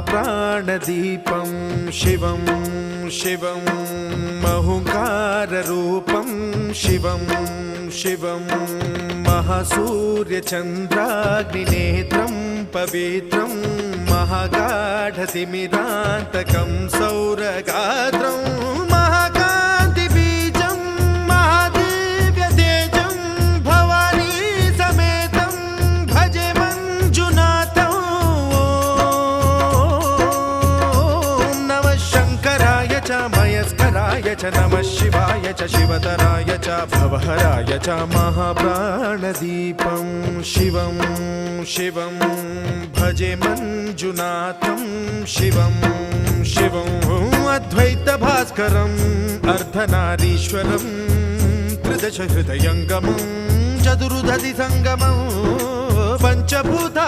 महाप्राणदीपं शिवं शिवं महुङ्काररूपं शिवं शिवं महासूर्यचन्द्राग्निनेत्रं पवित्रं महागाढतिमिरान्तकं सौरगात्रं महाकान्तिबीजं महादिव्यतेजं भवानी समेतं भजे मञ्जुनाथं। ॐ नमः शङ्कराय च मयस्कराय च नमः शिवाय च शिवतराय च भवहराय च महाप्राणदीपं शिवं शिवं भजे मञ्जुनाथं शिवं शिवं अद्वैतभास्करम् अर्धनारीश्वरं त्रिदश हृदयङ्गमं चतुर्दधि सङ्गमं पञ्चभूता